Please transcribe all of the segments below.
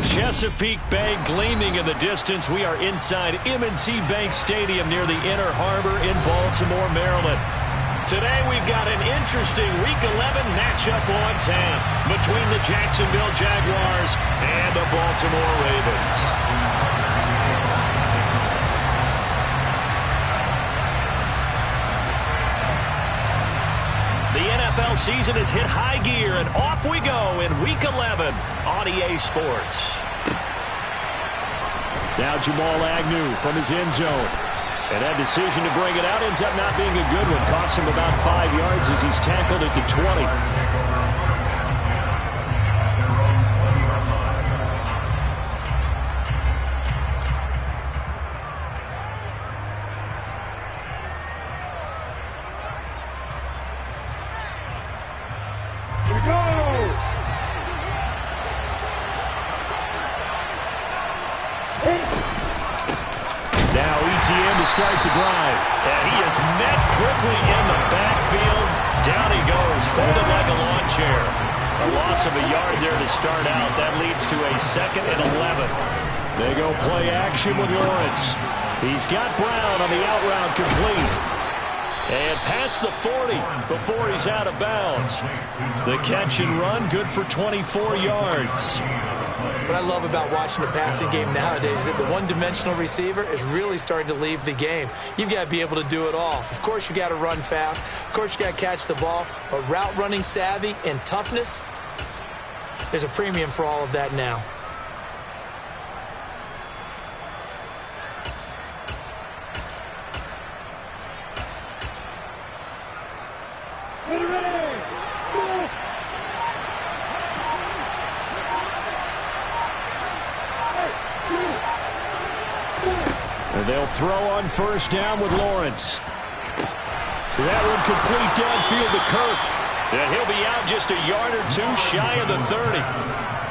Chesapeake Bay gleaming in the distance. We are inside M&T Bank Stadium near the Inner Harbor in Baltimore, Maryland. Today we've got an interesting Week 11 matchup on tap between the Jacksonville Jaguars and the Baltimore Ravens. The NFL season has hit high gear, and off we go in Week 11 on EA Sports. Now Jamal Agnew from his end zone. And that decision to bring it out ends up not being a good one. Costs him about 5 yards as he's tackled at the 20. Start the drive. And he is met quickly in the backfield. Down he goes, folded like a lawn chair. A loss of a yard there to start out. That leads to a 2nd and 11. They go play action with Lawrence. He's got Brown on the out route complete. And past the 40 before he's out of bounds. The catch and run, good for 24 yards. What I love about watching the passing game nowadays is that the one-dimensional receiver is really starting to leave the game. You've got to be able to do it all. Of course, you got to run fast. Of course, you got to catch the ball. But route running savvy and toughness, there's a premium for all of that now. They'll throw on first down with Lawrence. That one complete downfield to Kirk. And he'll be out just a yard or two shy of the 30.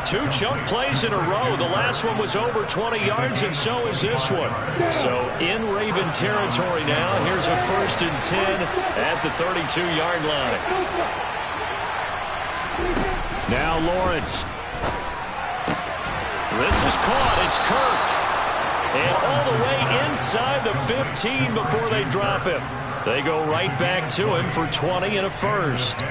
2 chunk plays in a row. The last one was over 20 yards, and so is this one. So in Raven territory now. Here's a 1st and 10 at the 32-yard line. Now Lawrence. This is caught. It's Kirk. And all the way inside the 15 before they drop him. They go right back to him for 20 and a 1st.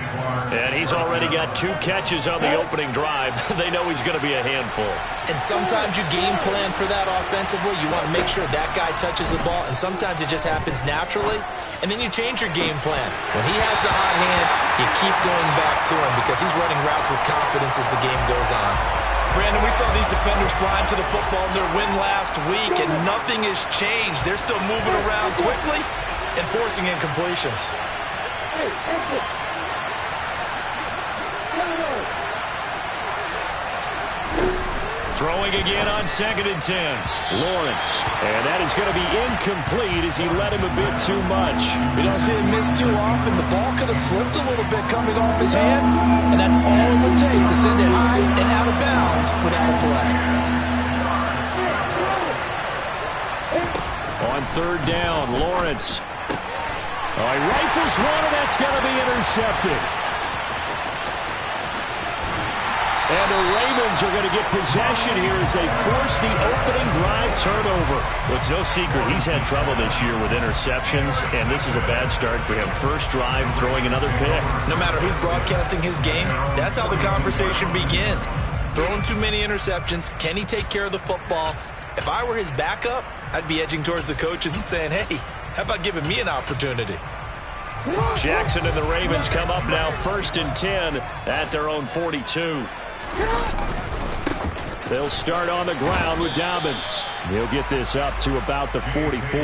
And he's already got 2 catches on the opening drive. They know he's going to be a handful. And sometimes you game plan for that offensively. You want to make sure that guy touches the ball. And sometimes it just happens naturally. And then you change your game plan. When he has the hot hand, you keep going back to him because he's running routes with confidence as the game goes on. Brandon, we saw these defenders flying to the football in their win last week, and nothing has changed. They're still moving around quickly and forcing incompletions. Throwing again on 2nd and 10. Lawrence. And that is going to be incomplete as he let him a bit too much. We don't see him miss too often. The ball could have slipped a little bit coming off his hand, and that's all it would take to send it high and out of bounds without a play. On 3rd down, Lawrence. Oh, he rifles one, and that's going to be intercepted. And the Ravens are going to get possession here as they force the opening drive turnover. Well, it's no secret he's had trouble this year with interceptions, and this is a bad start for him. First drive, throwing another pick. No matter who's broadcasting his game, that's how the conversation begins. Throwing too many interceptions. Can he take care of the football? If I were his backup, I'd be edging towards the coaches and saying, hey, how about giving me an opportunity? Jackson and the Ravens come up now 1st and 10 at their own 42. They'll start on the ground with Dobbins. He'll get this up to about the 44.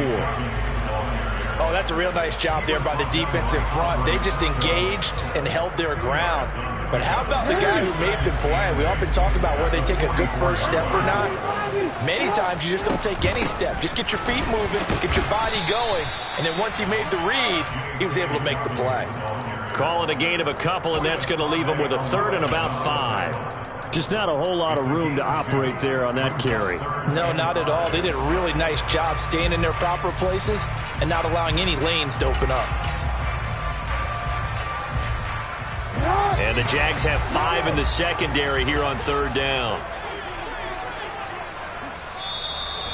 Oh, that's a real nice job there by the defensive front. They just engaged and held their ground. But how about the guy who made the play? We often talk about where they take a good first step or not. Many times you just don't take any step. Just get your feet moving, get your body going, and then once he made the read, he was able to make the play. Call it a gain of a couple, and that's going to leave him with a 3rd and about 5. Just not a whole lot of room to operate there on that carry. No, not at all. They did a really nice job staying in their proper places and not allowing any lanes to open up. And the Jags have 5 in the secondary here on 3rd down.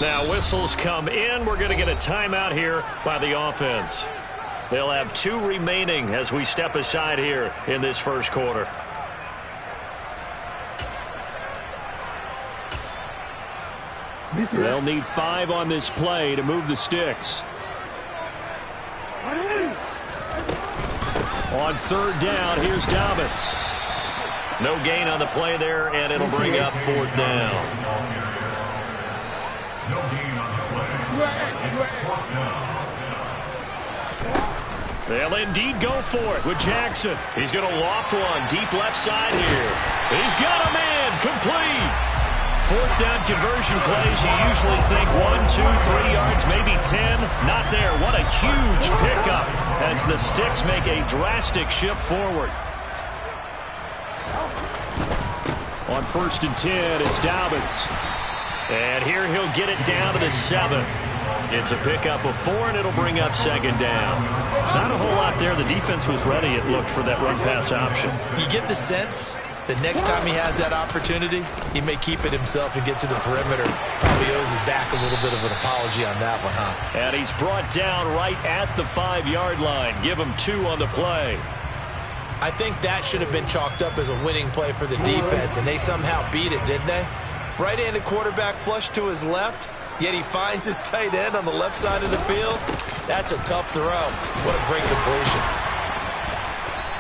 Now whistles come in. We're going to get a timeout here by the offense. They'll have 2 remaining as we step aside here in this first quarter. They'll need 5 on this play to move the sticks. On third down, here's Dobbins. No gain on the play there, and it'll bring up 4th down. They'll indeed go for it with Jackson. He's going to loft one deep left side here. He's got a man complete. 4th down conversion plays, you usually think 1, 2, 3 yards, maybe 10. Not there. What a huge pickup as the sticks make a drastic shift forward. On 1st and 10, it's Dobbins. And here he'll get it down to the 7. It's a pickup of 4, and it'll bring up 2nd down. Not a whole lot there. The defense was ready, it looked, for that run-pass option. You get the sense that next time he has that opportunity, he may keep it himself and get to the perimeter. Probably owes his back a little bit of an apology on that one, huh? And he's brought down right at the 5-yard line. Give him 2 on the play. I think that should have been chalked up as a winning play for the defense, and they somehow beat it, didn't they? Right-handed quarterback flush to his left, yet he finds his tight end on the left side of the field. That's a tough throw. What a great completion.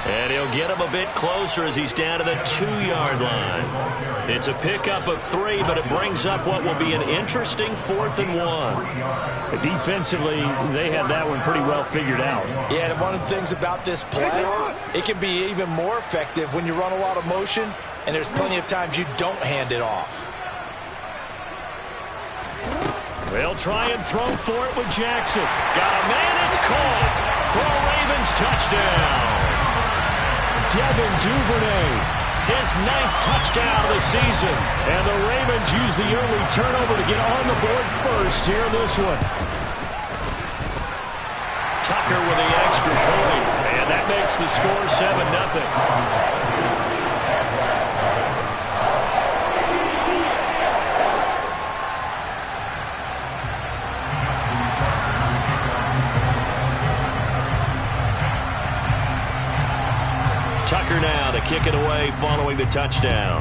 And he'll get him a bit closer as he's down to the 2-yard line. It's a pickup of 3, but it brings up what will be an interesting 4th and 1. Defensively, they had that one pretty well figured out. Yeah, and one of the things about this play, it can be even more effective when you run a lot of motion, and there's plenty of times you don't hand it off. They'll try and throw for it with Jackson. Got a man, it's caught for a Ravens touchdown. Devin Duvernay, his 9th touchdown of the season. And the Ravens use the early turnover to get on the board first here in this one. Tucker with the extra point, and that makes the score 7-0. Tucker now to kick it away following the touchdown.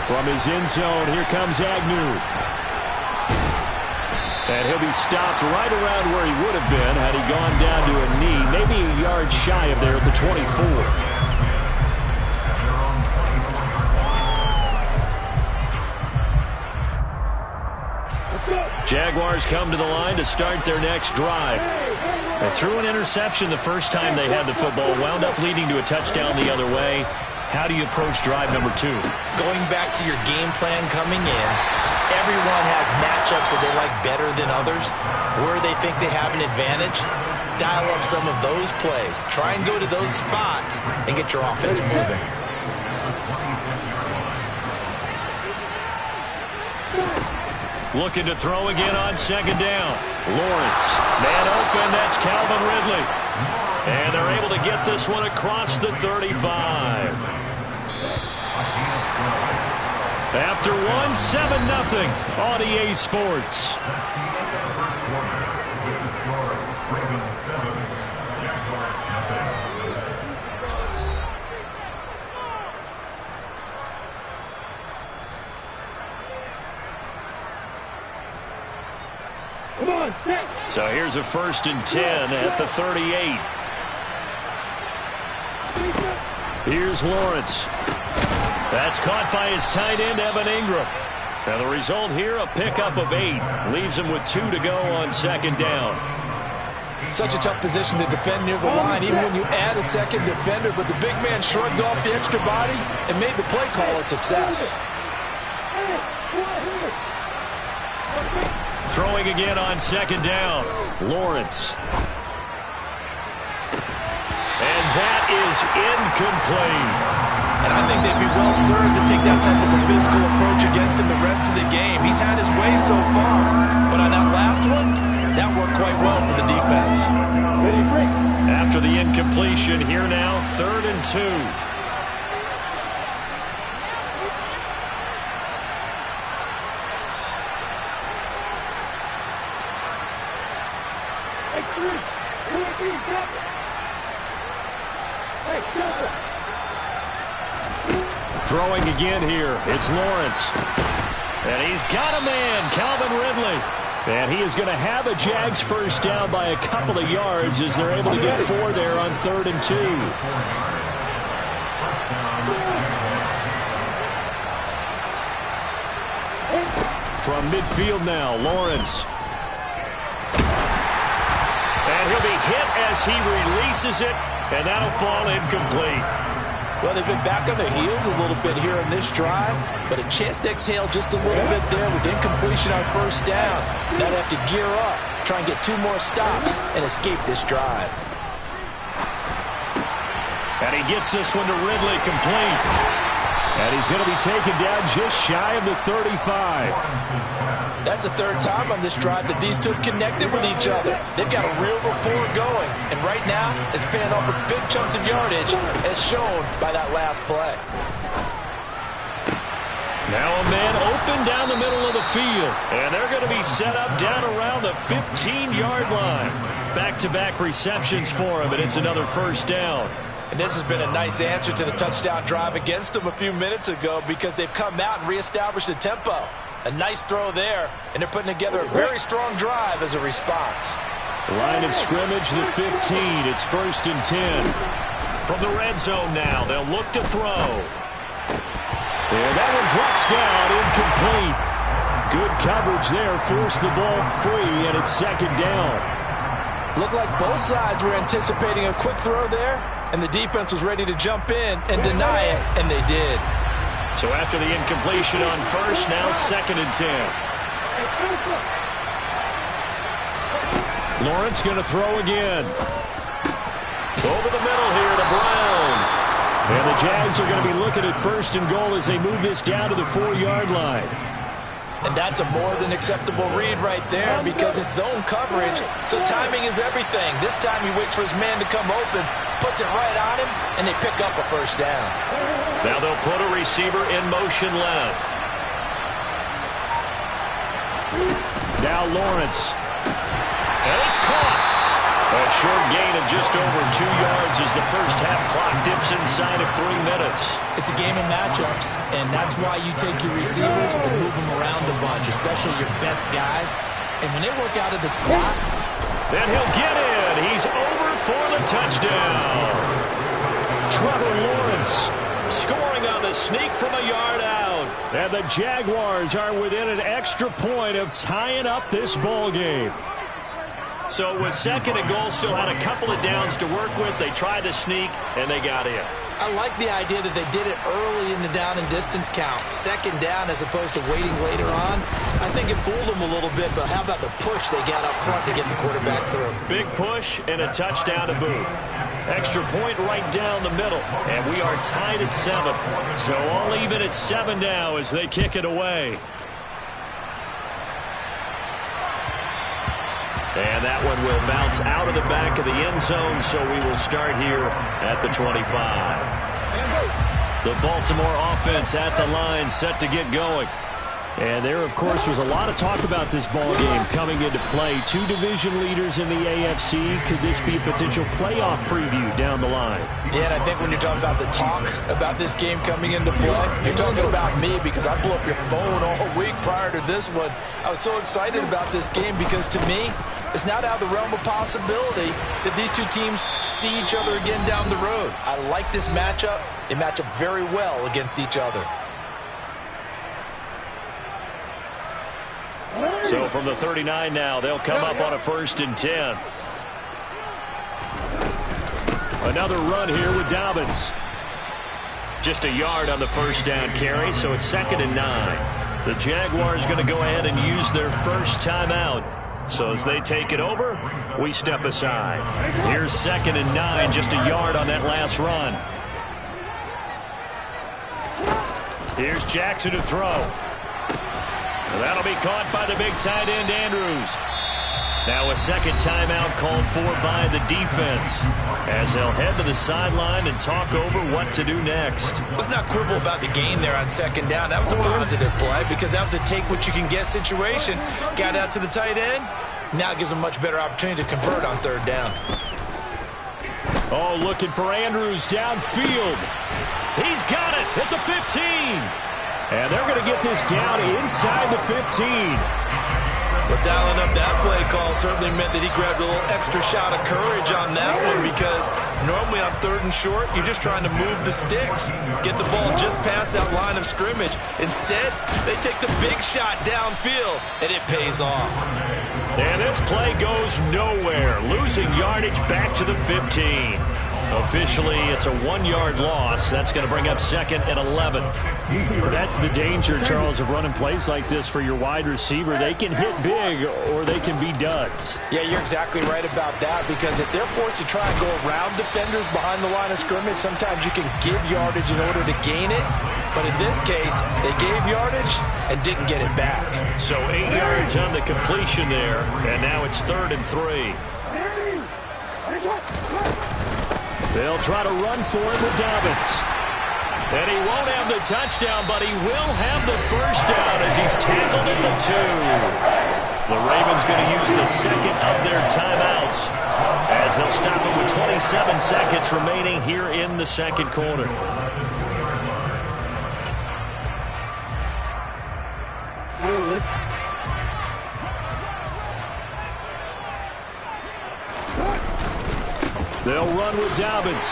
From his end zone, here comes Agnew. And he'll be stopped right around where he would have been had he gone down to a knee, maybe a yard shy of there at the 24. Jaguars come to the line to start their next drive. They threw an interception the first time they had the football, wound up leading to a touchdown the other way. How do you approach drive number 2? Going back to your game plan coming in, everyone has matchups that they like better than others. Where they think they have an advantage, dial up some of those plays. Try and go to those spots and get your offense moving. Looking to throw again on 2nd down. Lawrence, man open, that's Calvin Ridley. And they're able to get this one across the 35. After 1, 7-0 on EA Sports. So here's a 1st and 10 at the 38. Here's Lawrence. That's caught by his tight end, Evan Ingram. And the result here, a pickup of 8. Leaves him with 2 to go on 2nd down. Such a tough position to defend near the line, even when you add a second defender. But the big man shrugged off the extra body and made the play call a success. Throwing again on 2nd down. Lawrence. And that is incomplete. And I think they'd be well served to take that type of a physical approach against him the rest of the game. He's had his way so far, but on that last one, that worked quite well for the defense. After the incompletion, here now, 3rd and 2. Throwing again here. It's Lawrence. And he's got a man, Calvin Ridley. And he is going to have a Jags first down by a couple of yards as they're able to get 4 there on 3rd and 2. From midfield now, Lawrence. And he'll be hit as he releases it, and that'll fall incomplete. Well, they've been back on their heels a little bit here in this drive, but a chance to exhale just a little bit there with incompletion on first down. Now they have to gear up, try and get 2 more stops, and escape this drive. And he gets this one to Ridley complete. And he's going to be taken down just shy of the 35. That's the 3rd time on this drive that these two have connected with each other. They've got a real rapport going, and right now it's paying off with big chunks of yardage, as shown by that last play. Now a man open down the middle of the field, and they're going to be set up down around the 15-yard line. Back-to-back receptions for him, and it's another first down. And this has been a nice answer to the touchdown drive against them a few minutes ago, because they've come out and reestablished the tempo. A nice throw there, and they're putting together a very strong drive as a response. Line of scrimmage, the 15. It's 1st and 10. From the red zone now, they'll look to throw. And that one drops down, incomplete. Good coverage there, forced the ball free, and it's 2nd down. Looked like both sides were anticipating a quick throw there, and the defense was ready to jump in and deny it, and they did. So after the incompletion on first, now 2nd and 10. Lawrence going to throw again. Over the middle here to Brown. And the Jags are going to be looking at 1st and goal as they move this down to the 4-yard line. And that's a more than acceptable read right there, because it's zone coverage, so timing is everything. This time he waits for his man to come open, puts it right on him, and they pick up a first down. Now they'll put a receiver in motion left. Now Lawrence. And it's caught. A short gain of just over 2 yards as the first half clock dips inside of 3 minutes. It's a game of matchups, and that's why you take your receivers and move them around a bunch, especially your best guys. And when they work out of the slot, then he'll get in. He's over for the touchdown. Trevor Lawrence scoring on the sneak from a yard out. And the Jaguars are within an extra point of tying up this ball game. So with 2nd and goal, still had a couple of downs to work with. They tried to sneak, and they got in. I like the idea that they did it early in the down and distance count. 2nd down as opposed to waiting later on. I think it fooled them a little bit, but how about the push they got up front to get the quarterback through? Big push and a touchdown to boot. Extra point right down the middle, and we are tied at 7. So all even at 7 now as they kick it away. And that one will bounce out of the back of the end zone, so we will start here at the 25. The Baltimore offense at the line, set to get going. And there, of course, was a lot of talk about this ball game coming into play. 2 division leaders in the AFC. Could this be a potential playoff preview down the line? Yeah, and I think when you're talking about the talk about this game coming into play, you're talking about me, because I blew up your phone all week prior to this one. I was so excited about this game because, to me, it's not out of the realm of possibility that these two teams see each other again down the road. I like this matchup. They match up very well against each other. So from the 39 now, they'll come up on a 1st and 10. Another run here with Dobbins. Just a yard on the first down carry, so it's 2nd and 9. The Jaguars going to go ahead and use their first timeout. So as they take it over, we step aside. Here's 2nd and 9, just a yard on that last run. Here's Jackson to throw. That'll be caught by the big tight end, Andrews. Now a second timeout called for by the defense as they'll head to the sideline and talk over what to do next. Let's not quibble about the gain there on 2nd down. That was a positive play because that was a take-what-you-can-get situation. Got out to the tight end. Now it gives them a much better opportunity to convert on 3rd down. Oh, looking for Andrews downfield. He's got it at the 15. And they're going to get this down inside the 15. But dialing up that play call certainly meant that he grabbed a little extra shot of courage on that one, because normally on 3rd and short, you're just trying to move the sticks, get the ball just past that line of scrimmage. Instead, they take the big shot downfield, and it pays off. And this play goes nowhere, losing yardage back to the 15. Officially, it's a 1-yard loss. That's going to bring up 2nd and 11. That's the danger, Charles, of running plays like this for your wide receiver. They can hit big or they can be duds. Yeah, you're exactly right about that, because if they're forced to try and go around defenders behind the line of scrimmage, sometimes you can give yardage in order to gain it. But in this case, they gave yardage and didn't get it back. So 8 yards on the completion there, and now it's 3rd and 3. They'll try to run for it with Dobbins. And he won't have the touchdown, but he will have the first down as he's tackled at the 2. The Ravens going to use the 2nd of their timeouts as they'll stop it with 27 seconds remaining here in the 2nd quarter. They'll run with Dobbins.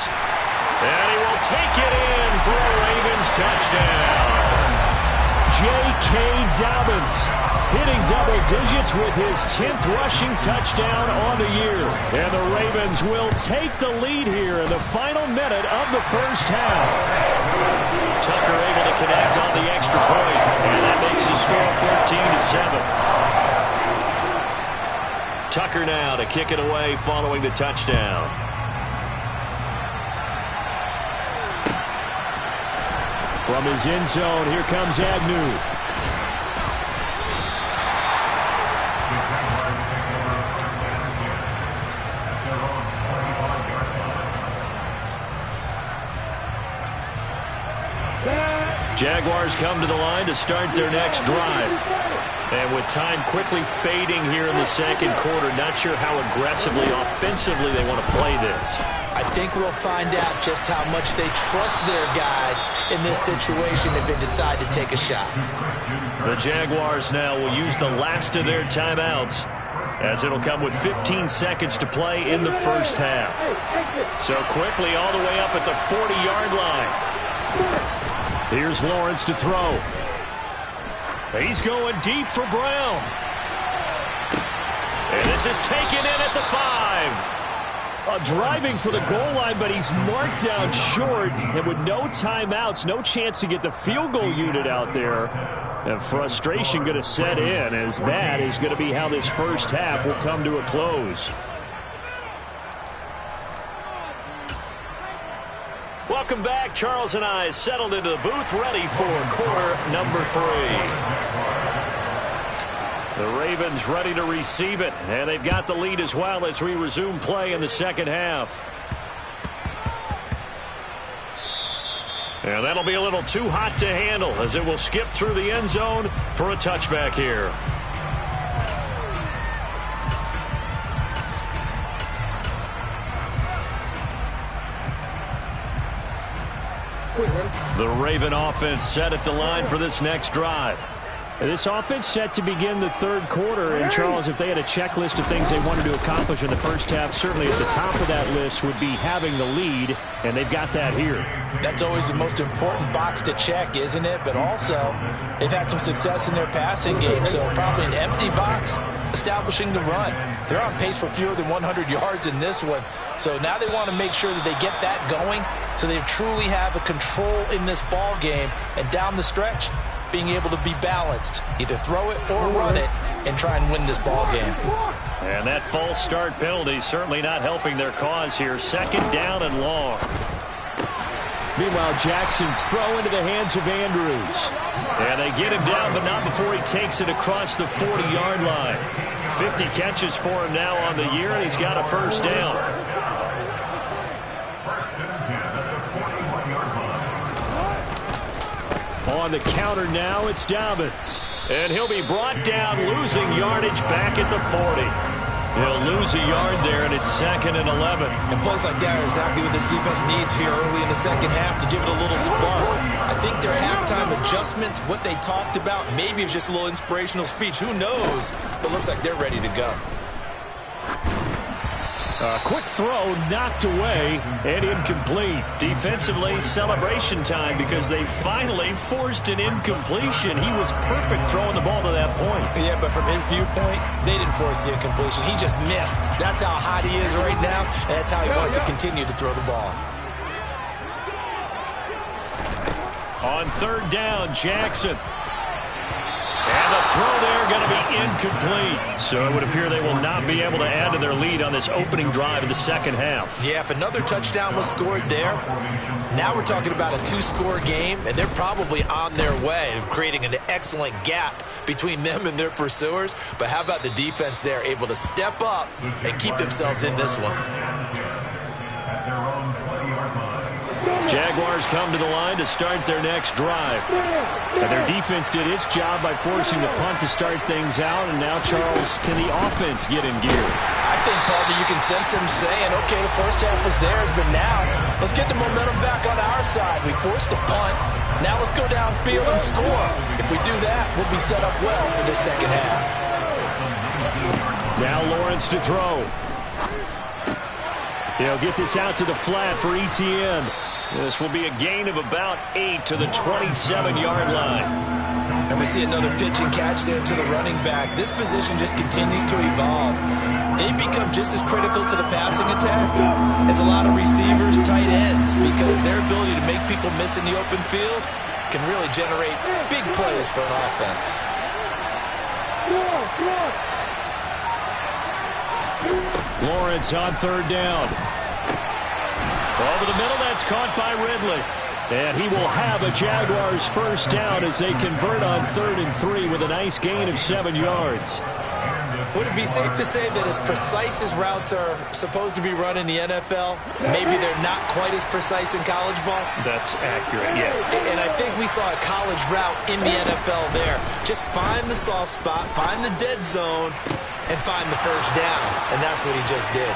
And he will take it in for a Ravens touchdown. J.K. Dobbins hitting double digits with his 10th rushing touchdown on the year. And the Ravens will take the lead here in the final minute of the first half. Tucker able to connect on the extra point, and that makes the score 14-7. Tucker now to kick it away following the touchdown. From his end zone, here comes Agnew. Jaguars come to the line to start their next drive. And with time quickly fading here in the 2nd quarter, not sure how aggressively, offensively they want to play this. I think we'll find out just how much they trust their guys in this situation if they decide to take a shot. The Jaguars now will use the last of their timeouts, as it'll come with 15 seconds to play in the first half. So quickly all the way up at the 40-yard line. Here's Lawrence to throw. He's going deep for Brown. And this is taken in at the 5. Driving for the goal line, but he's marked down short. And with no timeouts, no chance to get the field goal unit out there. And frustration going to set in, as that is going to be how this first half will come to a close. Welcome back. Charles and I settled into the booth, ready for quarter number 3. The Ravens ready to receive it, and they've got the lead as well as we resume play in the 2nd half. And that'll be a little too hot to handle, as it will skip through the end zone for a touchback here. The Raven offense set at the line for this next drive. This offense set to begin the 3rd quarter. And, Charles, if they had a checklist of things they wanted to accomplish in the first half, certainly at the top of that list would be having the lead, and they've got that here. That's always the most important box to check, isn't it? But also, they've had some success in their passing game, so probably an empty box establishing the run. They're on pace for fewer than 100 yards in this one. So now they want to make sure that they get that going so they truly have a control in this ball game, and down the stretch, being able to be balanced, either throw it or run it, and try and win this ball game. And that false start penalty certainly not helping their cause here. 2nd down and long. Meanwhile, Jackson's throw into the hands of Andrews. And they get him down, but not before he takes it across the 40-yard line. 50 catches for him now on the year, and he's got a first down. On the counter now, it's Dobbins. And he'll be brought down, losing yardage back at the 40. He'll lose a yard there, and it's 2nd and 11. And plays like that are exactly what this defense needs here early in the second half to give it a little spark. I think their halftime adjustments, what they talked about, maybe it was just a little inspirational speech. Who knows? But looks like they're ready to go. A quick throw knocked away and incomplete. Defensively, celebration time because they finally forced an incompletion. He was perfect throwing the ball to that point. Yeah, but from his viewpoint, they didn't force the incompletion. He just missed. That's how hot he is right now, and that's how he wants to continue to throw the ball. On 3rd down, Jackson. And the throw there going to be incomplete. So it would appear they will not be able to add to their lead on this opening drive of the second half. Yeah, if another touchdown was scored there, now we're talking about a 2-score game, and they're probably on their way of creating an excellent gap between them and their pursuers. But how about the defense there, able to step up and keep themselves in this one? Jaguars come to the line to start their next drive. And their defense did its job by forcing the punt to start things out. And now, Charles, can the offense get in gear? I think, partner, you can sense him saying, okay, the first half was theirs, but now let's get the momentum back on our side. We forced a punt. Now let's go downfield and score. If we do that, we'll be set up well for the second half. Now Lawrence to throw. He'll get this out to the flat for Etienne. This will be a gain of about 8 to the 27-yard line. And we see another pitch and catch there to the running back. This position just continues to evolve. They become just as critical to the passing attack as a lot of receivers, tight ends, because their ability to make people miss in the open field can really generate big plays for an offense. Lawrence on 3rd down. Over the middle, that's caught by Ridley. And he will have a Jaguars first down as they convert on 3rd and 3 with a nice gain of 7 yards. Would it be safe to say that as precise as routes are supposed to be run in the NFL, maybe they're not quite as precise in college ball? That's accurate, yeah. And I think we saw a college route in the NFL there. Just find the soft spot, find the dead zone, and find the first down. And that's what he just did.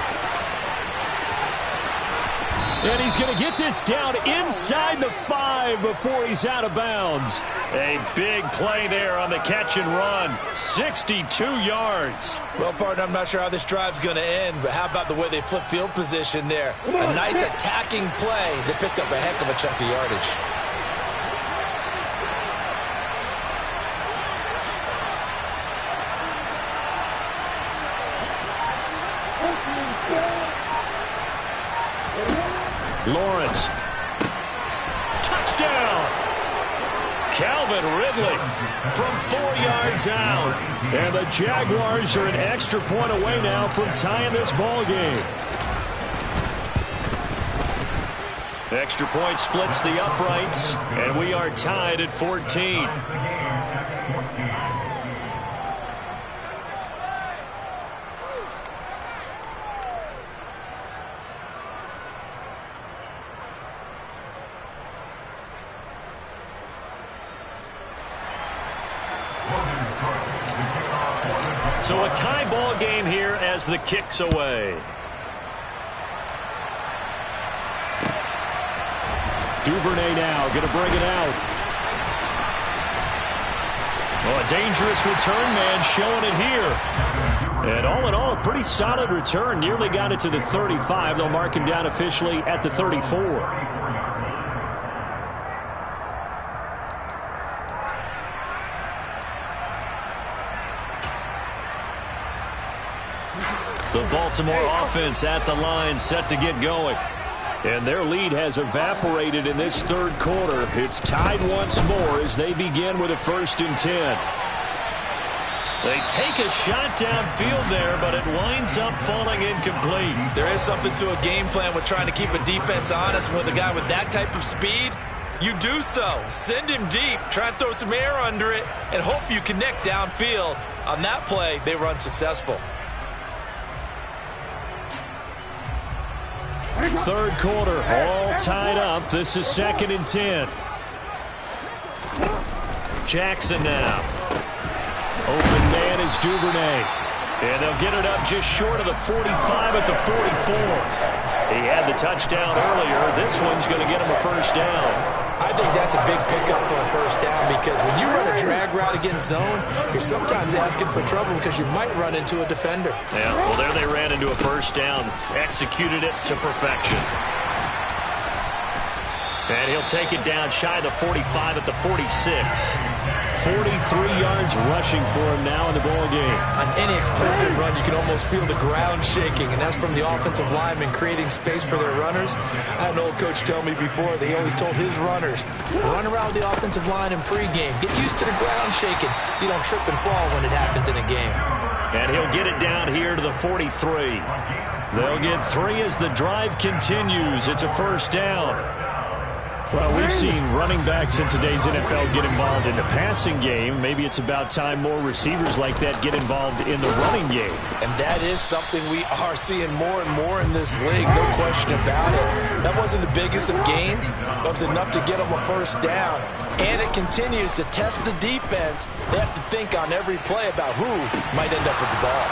And he's going to get this down inside the 5 before he's out of bounds. A big play there on the catch and run. 62 yards. Well, partner, I'm not sure how this drive's going to end, but how about the way they flip field position there? A nice attacking play that picked up a heck of a chunk of yardage. Lawrence. Touchdown! Calvin Ridley from 4 yards out. And the Jaguars are an extra point away now from tying this ball game. Extra point splits the uprights, and we are tied at 14. So a tie ball game here as the kick's away. Duvernay now going to bring it out. Well, a dangerous return man showing it here. And all in all, a pretty solid return. Nearly got it to the 35. They'll mark him down officially at the 34. The Baltimore offense at the line, set to get going. And their lead has evaporated in this third quarter. It's tied once more as they begin with a 1st and 10. They take a shot downfield there, but it winds up falling incomplete. There is something to a game plan with trying to keep a defense honest. With a guy with that type of speed, you do so. Send him deep, try and throw some air under it, and hope you connect downfield. On that play, they run successful. Third quarter, all tied up. This is 2nd and 10. Jackson now. Open man is Duvernay. And they'll get it up just short of the 45 at the 44. He had the touchdown earlier. This one's going to get him a first down. I think that's a big pickup for a first down because when you run a drag route against zone, you're sometimes asking for trouble because you might run into a defender. Yeah, well, there they ran into a first down. Executed it to perfection. And he'll take it down shy of the 45 at the 46. 43 yards rushing for him now in the ball game. On any explicit run, you can almost feel the ground shaking, and that's from the offensive linemen creating space for their runners. I had an old coach tell me before, they always told his runners, run around the offensive line in pregame. Get used to the ground shaking so you don't trip and fall when it happens in a game. And he'll get it down here to the 43. They'll get 3 as the drive continues. It's a first down. Well, we've seen running backs in today's NFL get involved in the passing game. Maybe it's about time more receivers like that get involved in the running game. And that is something we are seeing more and more in this league, no question about it. That wasn't the biggest of gains, but it was enough to get them a first down. And it continues to test the defense. They have to think on every play about who might end up with the ball.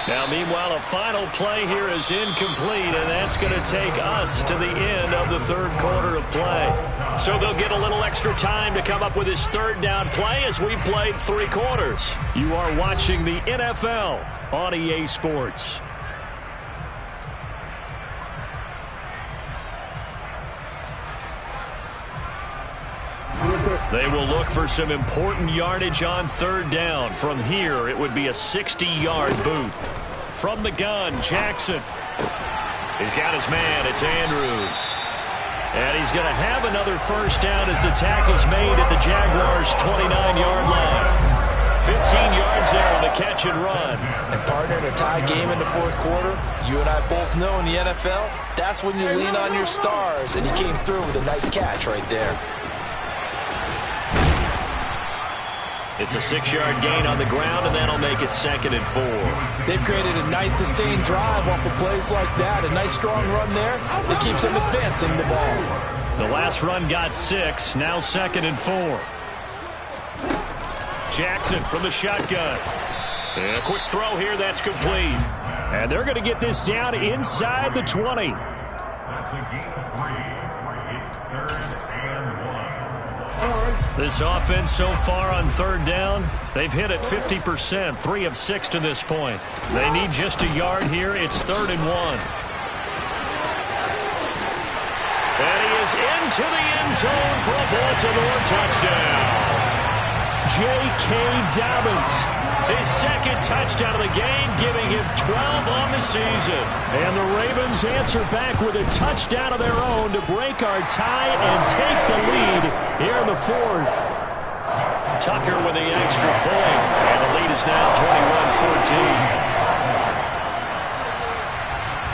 Now, meanwhile, a final play here is incomplete, and that's going to take us to the end of the third quarter of play. So they'll get a little extra time to come up with his third down play as we've played 3 quarters. You are watching the NFL on EA Sports. They will look for some important yardage on third down. From here, it would be a 60-yard boot. From the gun, Jackson. He's got his man. It's Andrews. And he's going to have another first down as the tackle's made at the Jaguars' 29-yard line. 15 yards there on the catch and run. And partner, in a tie game in the fourth quarter, you and I both know in the NFL, that's when you lean on your stars. And he came through with a nice catch right there. It's a 6-yard gain on the ground, and that'll make it 2nd and 4. They've created a nice sustained drive off of plays like that. A nice strong run there that keeps them advancing the ball. The last run got 6, now 2nd and 4. Jackson from the shotgun. And a quick throw here, that's complete. And they're going to get this down inside the 20. That's a gain of 3. It's 3rd and 1. This offense so far on third down, they've hit it 50%, 3 of 6 to this point. They need just a yard here. It's 3rd and 1. And he is into the end zone for a Baltimore touchdown. J.K. Dobbins. His 2nd touchdown of the game, giving him 12 on the season. And the Ravens answer back with a touchdown of their own to break our tie and take the lead here in the 4th. Tucker with the extra point, and the lead is now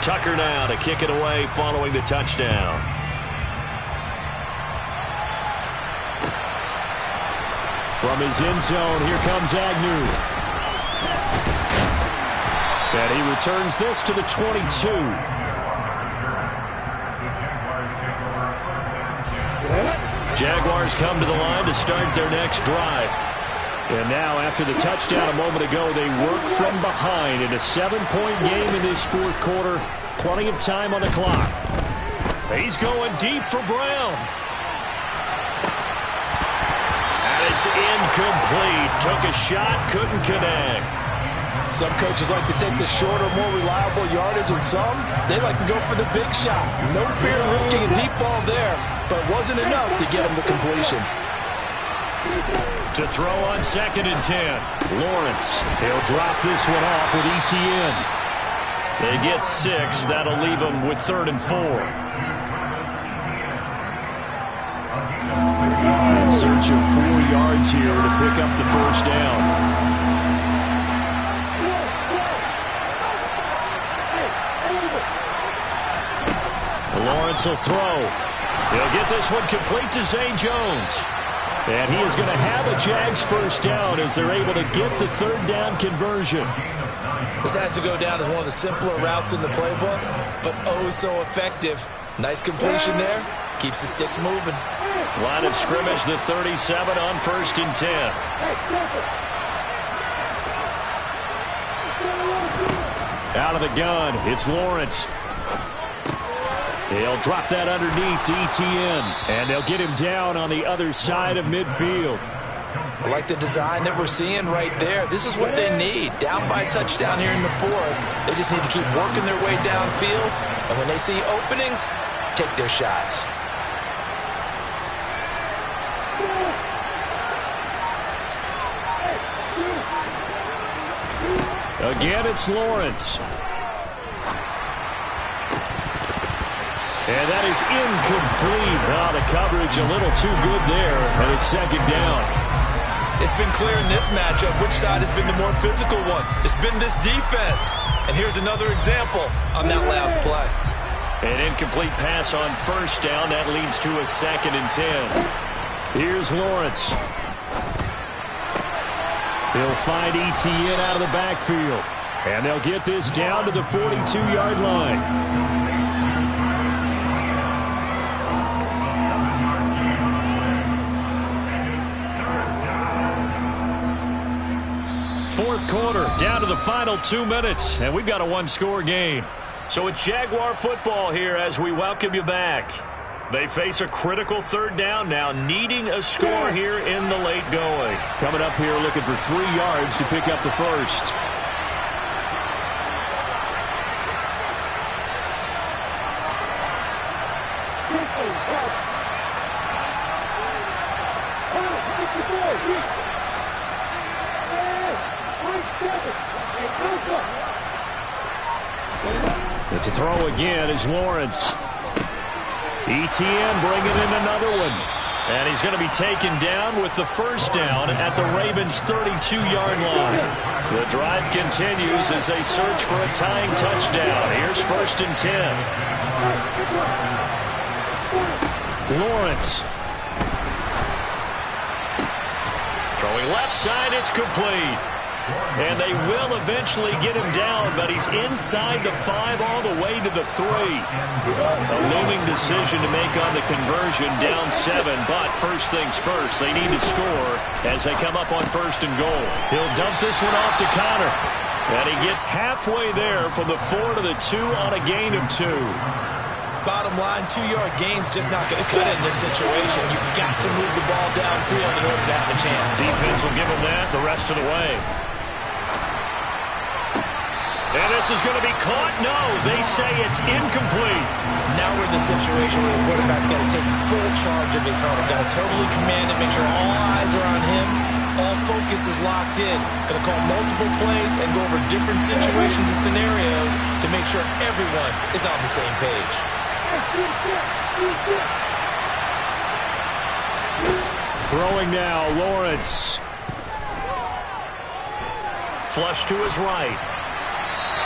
21-14. Tucker now to kick it away following the touchdown. From his end zone, here comes Agnew. And he returns this to the 22. Jaguars come to the line to start their next drive. And now, after the touchdown a moment ago, they work from behind in a 7-point game in this 4th quarter. Plenty of time on the clock. He's going deep for Brown. And it's incomplete. Took a shot, couldn't connect. Some coaches like to take the shorter, more reliable yardage, and some, they like to go for the big shot. No fear of risking a deep ball there, but it wasn't enough to get him the completion. To throw on 2nd and 10. Lawrence, he'll drop this one off with ETN. They get 6. That'll leave them with 3rd and 4. In search of 4 yards here to pick up the first down. Lawrence will throw. He'll get this one complete to Zay Jones. And he is going to have a Jags first down as they're able to get the 3rd down conversion. This has to go down as one of the simpler routes in the playbook, but oh so effective. Nice completion there. Keeps the sticks moving. Line of scrimmage, the 37 on 1st and 10. Out of the gun, it's Lawrence. He'll drop that underneath to ETN, and they'll get him down on the other side of midfield. I like the design that we're seeing right there. This is what they need. Down by a touchdown here in the fourth. They just need to keep working their way downfield, and when they see openings, take their shots. Again, it's Lawrence. And that is incomplete. Oh, the coverage a little too good there, and it's second down. It's been clear in this matchup which side has been the more physical one. It's been this defense. And here's another example on that last play. An incomplete pass on first down. That leads to a 2nd and 10. Here's Lawrence. He'll find ETN out of the backfield. And they'll get this down to the 42-yard line. Fourth quarter, down to the final 2 minutes, and we've got a one-score game. So it's Jaguar football here as we welcome you back. They face a critical third down now, needing a score here in the late going. Coming up here looking for 3 yards to pick up the first. But to throw again is Lawrence. ETN bringing in another one. And he's going to be taken down with the first down at the Ravens' 32-yard line. The drive continues as they search for a tying touchdown. Here's 1st and 10. Lawrence. Throwing left side, it's complete. And they will eventually get him down, but he's inside the 5 all the way to the 3. A looming decision to make on the conversion, down 7, but first things first, they need to score as they come up on 1st and goal. He'll dump this one off to Connor, and he gets halfway there from the 4 to the 2 on a gain of 2. Bottom line, 2-yard gain's just not going to cut it in this situation. You've got to move the ball downfield in order to have a chance. Defense will give him that the rest of the way. And this is going to be caught. No, they say it's incomplete. Now we're in the situation where the quarterback's got to take full charge of his hunt. Got to totally command it, make sure all eyes are on him. All focus is locked in. Going to call multiple plays and go over different situations and scenarios to make sure everyone is on the same page. Throwing now, Lawrence. Flush to his right.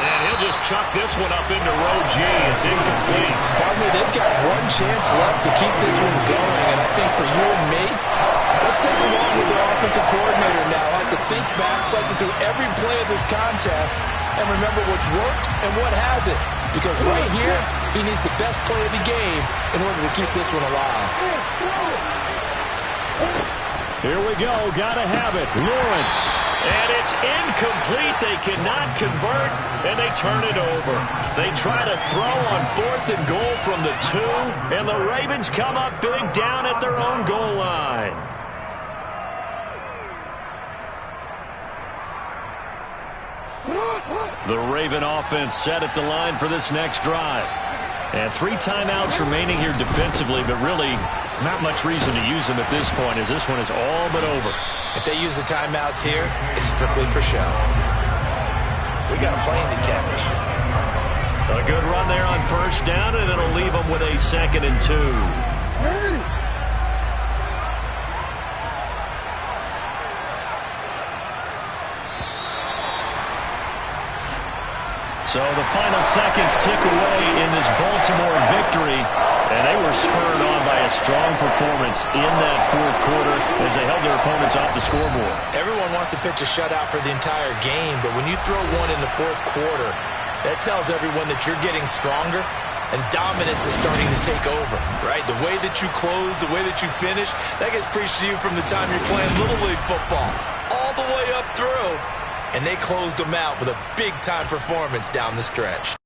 And he'll just chuck this one up into row G. It's incomplete. Pardon me, they've got one chance left to keep this one going. And I think for you and me, let's think along with their offensive coordinator now. Has to think back, cycle through every play of this contest, and remember what's worked and what hasn't. Because right here, he needs the best play of the game in order to keep this one alive. Here we go. Gotta have it. Lawrence. And it's incomplete. They cannot convert, and they turn it over. They try to throw on 4th and goal from the 2, and the Ravens come up big down at their own goal line. The Raven offense set at the line for this next drive. And 3 timeouts remaining here defensively, but really not much reason to use them at this point as this one is all but over. If they use the timeouts here, it's strictly for show. We got a plane to catch. A good run there on first down, and it'll leave them with a 2nd and 2. So the final seconds tick away in this Baltimore victory, and they were spurred on by a strong performance in that 4th quarter as they held their opponents off the scoreboard. Everyone wants to pitch a shutout for the entire game, but when you throw one in the 4th quarter, that tells everyone that you're getting stronger and dominance is starting to take over, right? The way that you close, the way that you finish, that gets preached to you from the time you're playing Little League football all the way up through and they closed them out with a big-time performance down the stretch.